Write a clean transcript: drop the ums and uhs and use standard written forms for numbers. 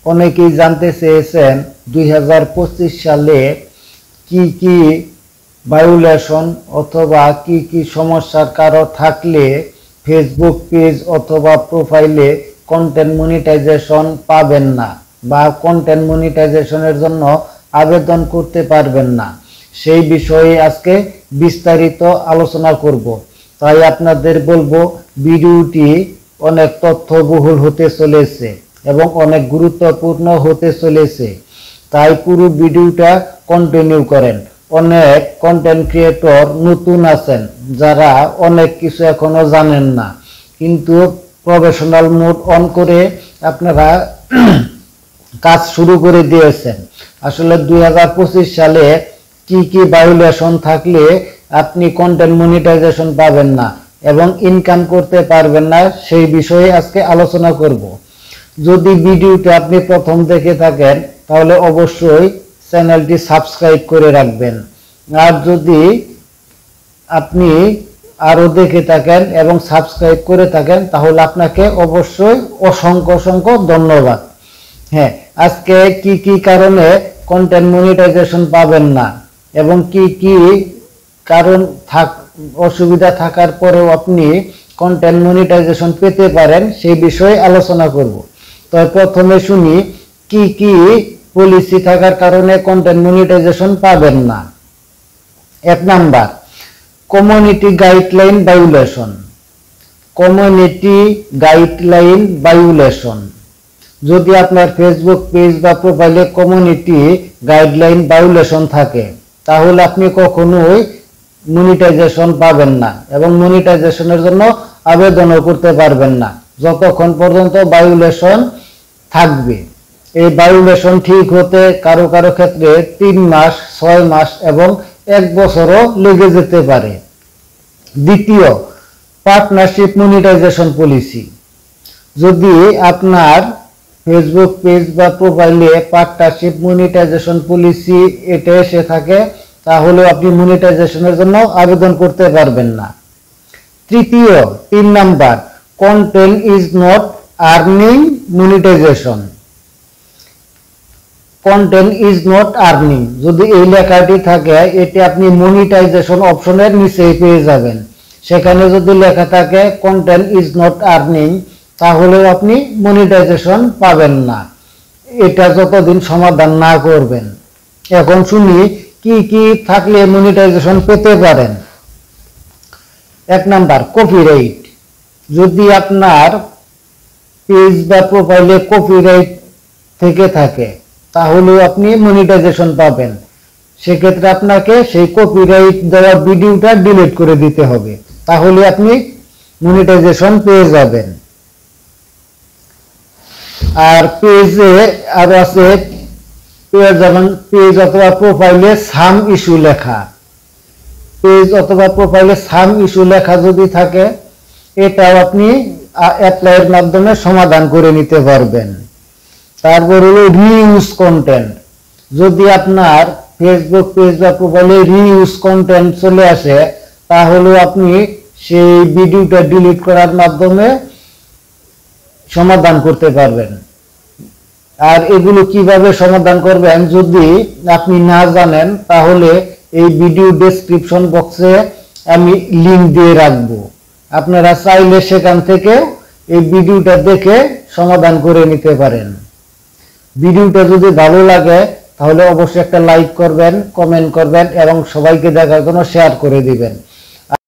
অনেকেই জানতে চেয়েছেন 2025 সালে কি কি ভায়োলেশন অথবা কি কি সমস্যার কারণ থাকলে ফেসবুক পেজ অথবা প্রোফাইলে কন্টেন্ট মনিটাইজেশন পাবেন না বা কন্টেন্ট মনিটাইজেশনের জন্য আবেদন করতে পারবেন না, সেই বিষয়ে আজকে বিস্তারিত আলোচনা করব। তাই আপনাদের বলবো ভিডিওটি অনেক তথ্যবহুল হতে চলেছে এবং অনেক গুরুত্বপূর্ণ হতে চলেছে, তাই পুরো ভিডিওটা কন্টিনিউ করেন। অনেক কন্টেন্ট ক্রিয়েটর নতুন আছেন যারা অনেক কিছু এখনো জানেন না, কিন্তু প্রফেশনাল মোড অন করে আপনারা কাজ শুরু করে দিয়েছেন। আসলে 2025 সালে কি কি ভায়োলেশন থাকলে আপনি কন্টেন্ট মনিটাইজেশন পাবেন না এবং ইনকাম করতে পারবেন না, সেই বিষয়ে আজকে আলোচনা করব। যদি ভিডিওটা আপনি প্রথম দেখে থাকেন তাহলে অবশ্যই চ্যানেলটি সাবস্ক্রাইব করে রাখবেন, আর যদি আপনি আরো দেখে থাকেন এবং সাবস্ক্রাইব করে থাকেন তাহলে আপনাকে অবশ্যই অসংখ্য অসংখ্য ধন্যবাদ। হ্যাঁ, আজকে কি কি কারণে কন্টেন্ট মনিটাইজেশন পাবেন না এবং কি কি কারণ অসুবিধা থাকার পরেও আপনি কন্টেন্ট মনিটাইজেশন পেতে পারেন সেই বিষয়ে আলোচনা করব। তো প্রথমে শুনি কি কি পলিসি থাকার কারণে কন্টেন্ট মনিটাইজেশন পাবেন না। 1 number, community guideline violation. Community guideline violation, যদি আপনার ফেসবুক পেজ বা প্রোফাইলে কমিউনিটি গাইডলাইন ভায়োলেশন থাকে তাহলে আপনি কখনোই মনিটাইজেশন পাবেন না এবং মনিটাইজেশনের জন্য আবেদনও করতে পারবেন না যতক্ষণ পর্যন্ত ভায়োলেশন থাকবে। এই ভায়োলেশন ঠিক হতে কারো কারো ক্ষেত্রে 3 মাস, 6 মাস এবং 1 বছরও লেগে যেতে পারে। দ্বিতীয়, পার্টনারশিপ মনিটাইজেশন পলিসি। যদি আপনার ফেসবুক পেজ বা প্রোফাইলে পার্টনারশিপ মনিটাইজেশন পলিসি এটা এসে থাকে তাহলে আপনি মনিটাইজেশনের জন্য আবেদন করতে পারবেন না। তৃতীয়, 3 number, content is not earning monetization. Content is not earning, যদি এই লেখাটি থাকে এটি আপনি মনিটাইজেশন অপশনের নিচেই পেয়ে যাবেন। সেখানে যদি লেখা থাকে কন্টেন্ট ইজ নট আর্নিং তাহলে আপনি মনিটাইজেশন পাবেন না, এটা যতদিন সমাধান না করবেন। এখন শুনি কি কি থাকলে মনিটাইজেশন পেতে পারেন। 1 নাম্বার, কপিরাইট। যদি আপনার পেজ বা প্রোফাইলে কপিরাইট থেকে থাকে তাহলে আপনি মনিটাইজেশন পাবেন। সেক্ষেত্রে আপনাকে সেই কপিরাইট দেওয়া ভিডিওটা ডিলিট করে দিতে হবে, তাহলে আপনি মনিটাইজেশন পেয়ে যাবেন। আর পেজে আরো আছে পেজ অথবা প্রোফাইলে সাম ইস্যু লেখা। পেজ অথবা প্রোফাইলে সাম ইস্যু লেখা যদি থাকে এটাও আপনি অ্যাপ্লাইয়ের মাধ্যমে সমাধান করে নিতে পারবেন। তারপর হলো রিইউজ কন্টেন্ট। যদি আপনার ফেসবুক পেজ বা প্রোফাইলে রিইউজ কন্টেন্ট চলে আসে তাহলে আপনি সেই ভিডিওটা ডিলিট করার মাধ্যমে সমাধান করতে পারবেন। আর এগুলো কিভাবে সমাধান করবেন যদি আপনি না জানেন তাহলে এই ভিডিও ডেসক্রিপশন বক্সে আমি লিংক দিয়ে রাখবো, আপনারা চাইলে সেখান থেকে এই ভিডিওটা দেখে সমাধান করে নিতে পারেন। ভিডিওটা যদি ভালো লাগে তাহলে অবশ্যই একটা লাইক করবেন, কমেন্ট করবেন এবং সবাইকে দেখার জন্য শেয়ার করে দিবেন।